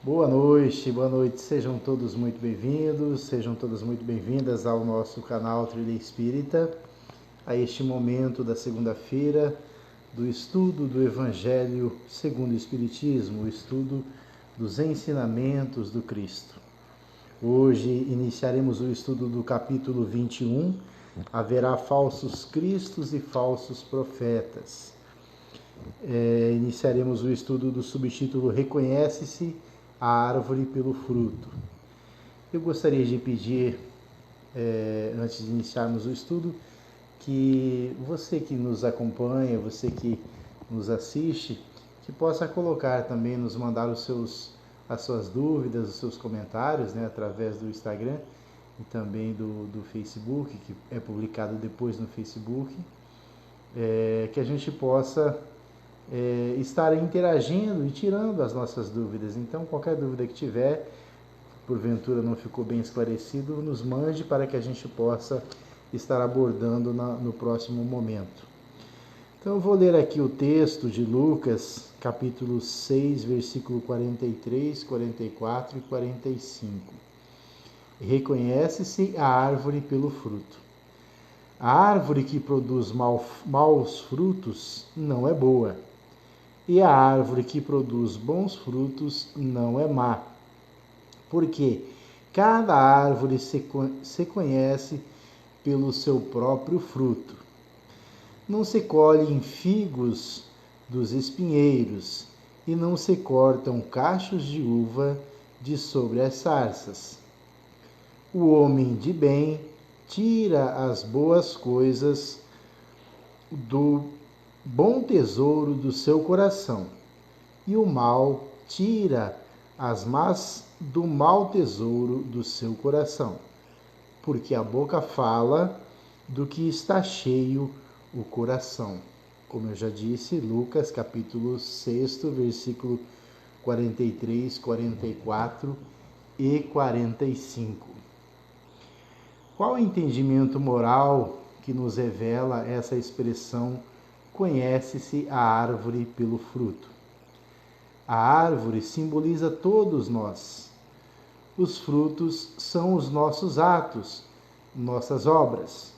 Boa noite, sejam todos muito bem-vindos, sejam todas muito bem-vindas ao nosso canal Trilha Espírita, a este momento da segunda-feira do estudo do Evangelho segundo o Espiritismo, o estudo dos ensinamentos do Cristo. Hoje iniciaremos o estudo do capítulo 21, haverá falsos cristos e falsos profetas. Iniciaremos o estudo do subtítulo Reconhece-se a árvore pelo fruto. Eu gostaria de pedir, antes de iniciarmos o estudo, que você que nos acompanha, você que nos assiste, que possa colocar também, nos mandar as suas dúvidas, os seus comentários, através do Instagram e também do Facebook, que é publicado depois no Facebook, que a gente possa estar interagindo e tirando as nossas dúvidas. Então, qualquer dúvida que tiver, porventura não ficou bem esclarecido, nos mande para que a gente possa estar abordando no próximo momento. Então, eu vou ler aqui o texto de Lucas, capítulo 6, versículo 43, 44 e 45. Reconhece-se a árvore pelo fruto. A árvore que produz maus frutos não é boa, e a árvore que produz bons frutos não é má. Porque cada árvore se conhece pelo seu próprio fruto. Não se colhem figos dos espinheiros, e não se cortam cachos de uva de sobre as sarças. O homem de bem tira as boas coisas do bom tesouro do seu coração, e o mal tira as más do mau tesouro do seu coração, porque a boca fala do que está cheio o coração. Como eu já disse, Lucas capítulo 6, versículo 43, 44 e 45. Qual o entendimento moral que nos revela essa expressão conhece-se a árvore pelo fruto? A árvore simboliza todos nós. Os frutos são os nossos atos, nossas obras.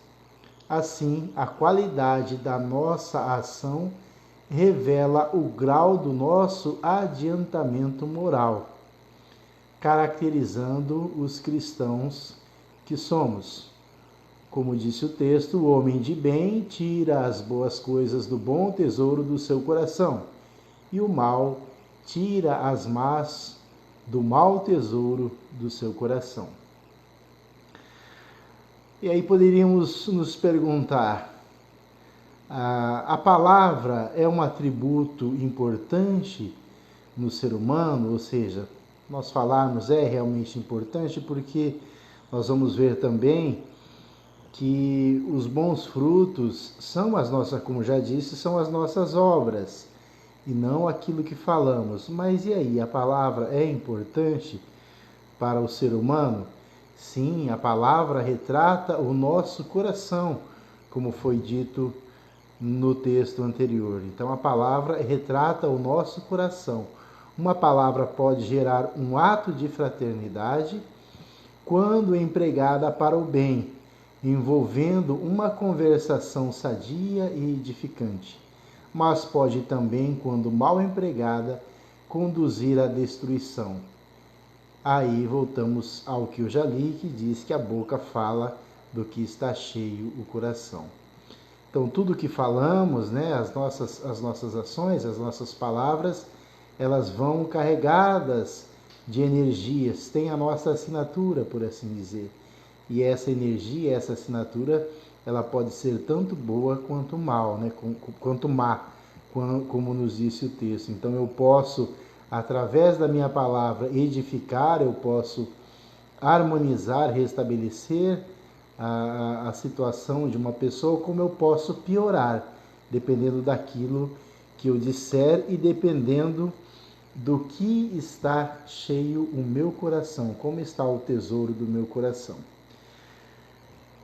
Assim, a qualidade da nossa ação revela o grau do nosso adiantamento moral, caracterizando os cristãos que somos. Como disse o texto, o homem de bem tira as boas coisas do bom tesouro do seu coração, e o mal tira as más do mau tesouro do seu coração. E aí poderíamos nos perguntar, a palavra é um atributo importante no ser humano? Ou seja, nós falarmos é realmente importante, porque nós vamos ver também que os bons frutos são as nossas, como já disse, são as nossas obras e não aquilo que falamos. Mas e aí, a palavra é importante para o ser humano? Sim, a palavra retrata o nosso coração, como foi dito no texto anterior. Então, a palavra retrata o nosso coração. Uma palavra pode gerar um ato de fraternidade quando empregada para o bem, envolvendo uma conversação sadia e edificante, mas pode também, quando mal empregada, conduzir à destruição. Aí voltamos ao que eu já li, que diz que a boca fala do que está cheio o coração. Então, tudo que falamos, as nossas ações, as nossas palavras, elas vão carregadas de energias, tem a nossa assinatura, por assim dizer. E essa energia, essa assinatura, ela pode ser tanto boa quanto mal, quanto má, como nos disse o texto. Então eu posso, através da minha palavra, edificar, eu posso harmonizar, restabelecer a situação de uma pessoa, como eu posso piorar, dependendo daquilo que eu disser e dependendo do que está cheio o meu coração, como está o tesouro do meu coração.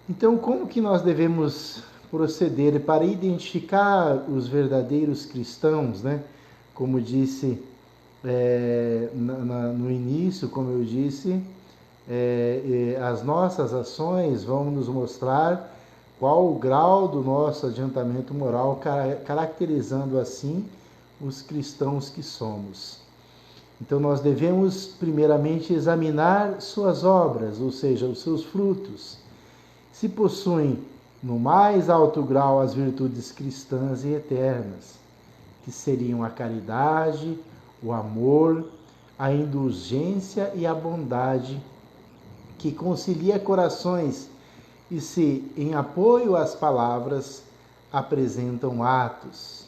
Então, como que nós devemos proceder para identificar os verdadeiros cristãos, Como disse no início, como eu disse, as nossas ações vão nos mostrar qual o grau do nosso adiantamento moral, caracterizando assim os cristãos que somos. Então nós devemos primeiramente examinar suas obras, ou seja, os seus frutos. Se possuem no mais alto grau as virtudes cristãs e eternas, que seriam a caridade, o amor, a indulgência e a bondade, que concilia corações e se, em apoio às palavras, apresentam atos.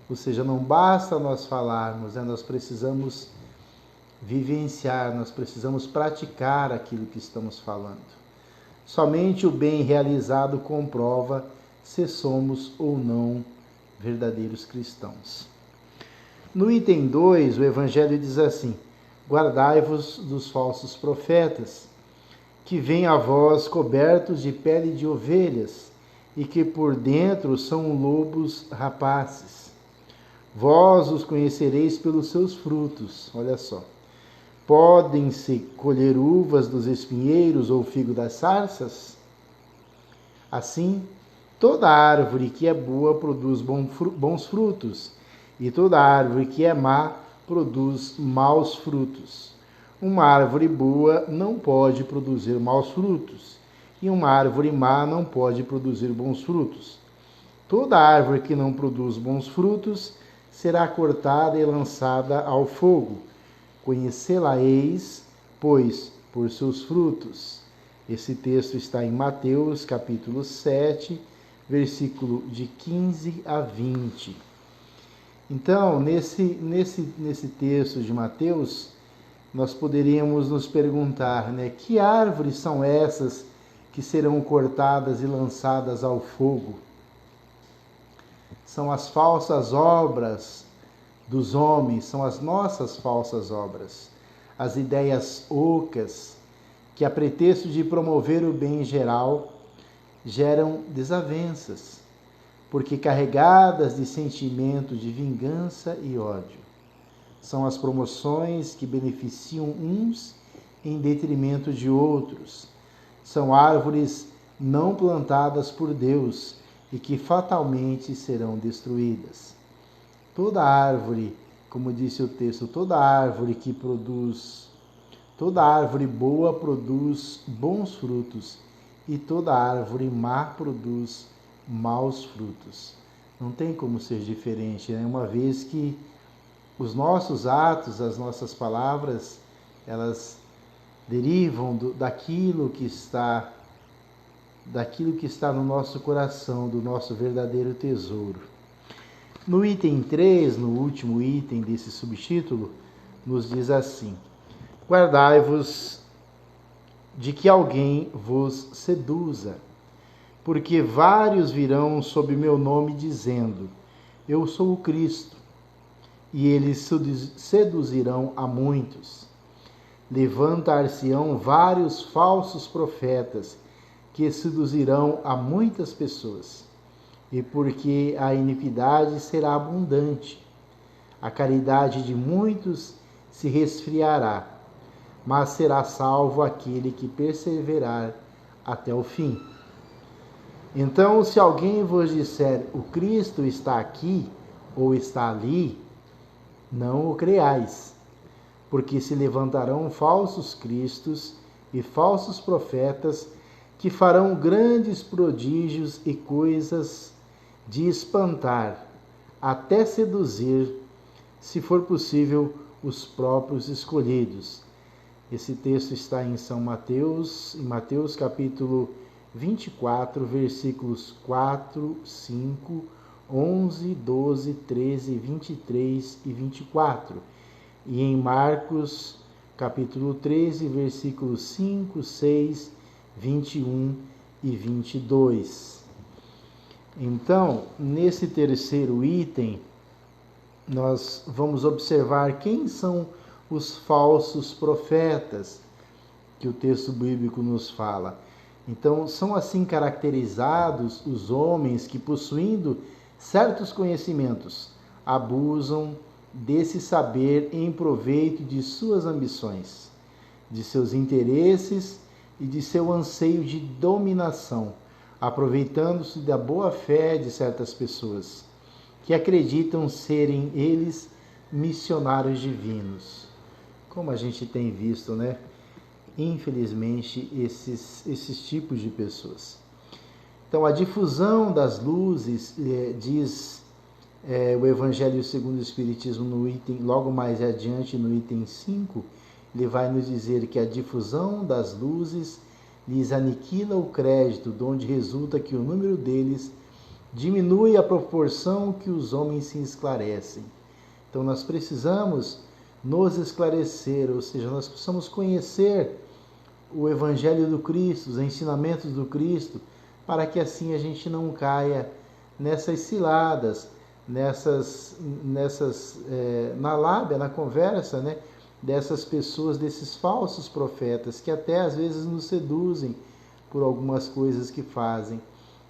Ou seja, não basta nós falarmos, nós precisamos vivenciar, nós precisamos praticar aquilo que estamos falando. Somente o bem realizado comprova se somos ou não verdadeiros cristãos. No item 2, o Evangelho diz assim: guardai-vos dos falsos profetas, que vêm a vós cobertos de pele de ovelhas, e que por dentro são lobos rapaces. Vós os conhecereis pelos seus frutos. Olha só. Podem-se colher uvas dos espinheiros ou figo das sarças? Assim, toda árvore que é boa produz bons frutos, e toda árvore que é má produz maus frutos. Uma árvore boa não pode produzir maus frutos, e uma árvore má não pode produzir bons frutos. Toda árvore que não produz bons frutos será cortada e lançada ao fogo. Conhecê-la-eis, pois, por seus frutos. Esse texto está em Mateus, capítulo 7, versículo de 15 a 20. Então, nesse texto de Mateus, nós poderíamos nos perguntar, que árvores são essas que serão cortadas e lançadas ao fogo? São as falsas obras dos homens, são as nossas falsas obras, as ideias ocas, que a pretexto de promover o bem geral, geram desavenças, porque carregadas de sentimento de vingança e ódio. São as promoções que beneficiam uns em detrimento de outros. São árvores não plantadas por Deus e que fatalmente serão destruídas. Toda árvore, como disse o texto, toda árvore boa produz bons frutos, e toda árvore má produz maus frutos. Não tem como ser diferente, uma vez que os nossos atos, as nossas palavras, elas derivam daquilo que está no nosso coração, do nosso verdadeiro tesouro. No item 3, no último item desse subtítulo, nos diz assim: guardai-vos de que alguém vos seduza, porque vários virão sob meu nome dizendo: eu sou o Cristo, e eles seduzirão a muitos. Levantar-se-ão vários falsos profetas, que seduzirão a muitas pessoas. E porque a iniquidade será abundante, a caridade de muitos se resfriará, mas será salvo aquele que perseverar até o fim. Então, se alguém vos disser: o Cristo está aqui ou está ali, não o creais, porque se levantarão falsos cristos e falsos profetas, que farão grandes prodígios e coisas de espantar, até seduzir, se for possível, os próprios escolhidos. Esse texto está em Mateus capítulo 24, versículos 4, 5, 11, 12, 13, 23 e 24. E em Marcos capítulo 13, versículos 5, 6, 21 e 22. Então, nesse terceiro item, nós vamos observar quem são os falsos profetas que o texto bíblico nos fala. Então, são assim caracterizados os homens que, possuindo certos conhecimentos, abusam desse saber em proveito de suas ambições. de seus interesses e de seu anseio de dominação, aproveitando-se da boa fé de certas pessoas que acreditam serem eles missionários divinos. Como a gente tem visto, né? Infelizmente, esses tipos de pessoas. Então, a difusão das luzes, diz o Evangelho segundo o Espiritismo, no item, logo mais adiante, no item 5, ele vai nos dizer que a difusão das luzes lhes aniquila o crédito, de onde resulta que o número deles diminui à proporção que os homens se esclarecem. Então, nós precisamos nos esclarecer, ou seja, nós precisamos conhecer o Evangelho do Cristo, os ensinamentos do Cristo, para que assim a gente não caia nessas ciladas, na lábia, na conversa, né, dessas pessoas, desses falsos profetas, que até às vezes nos seduzem por algumas coisas que fazem.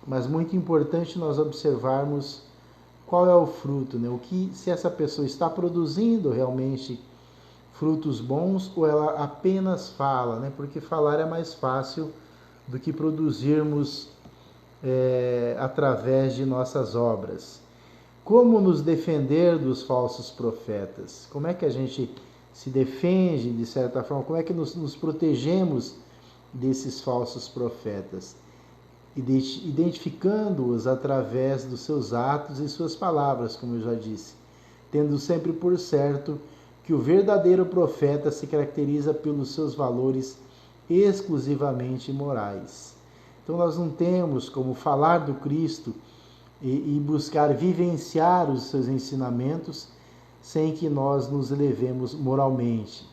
Mas muito importante nós observarmos qual é o fruto, né? Se essa pessoa está produzindo realmente frutos bons ou ela apenas fala, né? Porque falar é mais fácil do que produzirmos através de nossas obras. Como nos defender dos falsos profetas? Como é que a gente se defende, de certa forma? Como é que nos protegemos desses falsos profetas? Identificando-os através dos seus atos e suas palavras, como eu já disse, tendo sempre por certo que o verdadeiro profeta se caracteriza pelos seus valores exclusivamente morais. Então nós não temos como falar do Cristo e buscar vivenciar os seus ensinamentos sem que nós nos elevemos moralmente.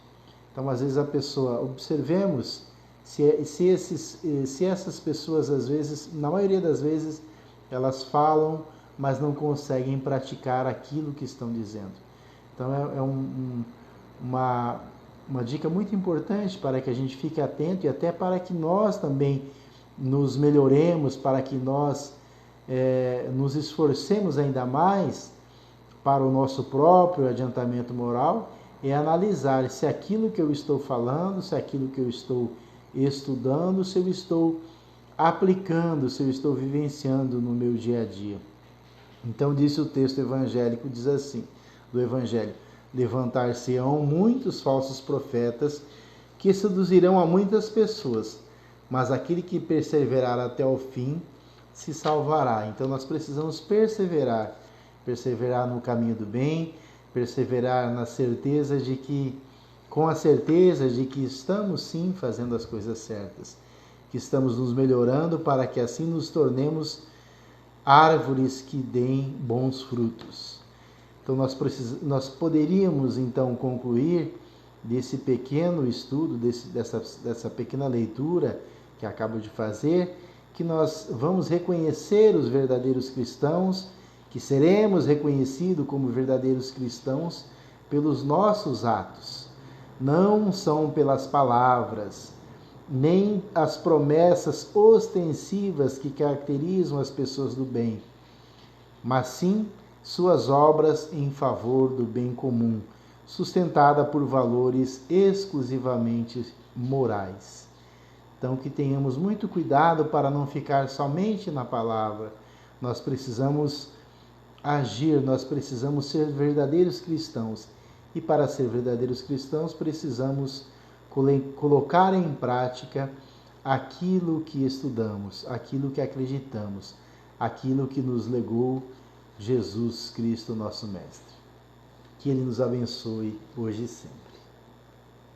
Então às vezes a pessoa, observemos se essas pessoas, às vezes, na maioria das vezes, elas falam, mas não conseguem praticar aquilo que estão dizendo. Então é uma dica muito importante para que a gente fique atento e até para que nós também nos melhoremos, para que nós nos esforcemos ainda mais para o nosso próprio adiantamento moral, é analisar se aquilo que eu estou falando, se aquilo que eu estou estudando, se eu estou aplicando, se eu estou vivenciando no meu dia a dia. Então disse o texto evangélico, diz assim, do Evangelho: levantar-se-ão muitos falsos profetas que seduzirão a muitas pessoas, mas aquele que perseverar até o fim se salvará. Então nós precisamos perseverar no caminho do bem, perseverar na certeza de que, com a certeza de que estamos sim fazendo as coisas certas, que estamos nos melhorando para que assim nos tornemos árvores que deem bons frutos. Então nós poderíamos então concluir desse pequeno estudo, dessa pequena leitura que acabo de fazer, que nós vamos reconhecer os verdadeiros cristãos, que seremos reconhecidos como verdadeiros cristãos pelos nossos atos. Não são pelas palavras, nem as promessas ostensivas que caracterizam as pessoas do bem, mas sim suas obras em favor do bem comum, sustentada por valores exclusivamente morais. Então, que tenhamos muito cuidado para não ficar somente na palavra. Nós precisamos agir, nós precisamos ser verdadeiros cristãos. E para ser verdadeiros cristãos, precisamos colocar em prática aquilo que estudamos, aquilo que acreditamos, aquilo que nos legou Jesus Cristo, nosso Mestre. Que Ele nos abençoe hoje e sempre.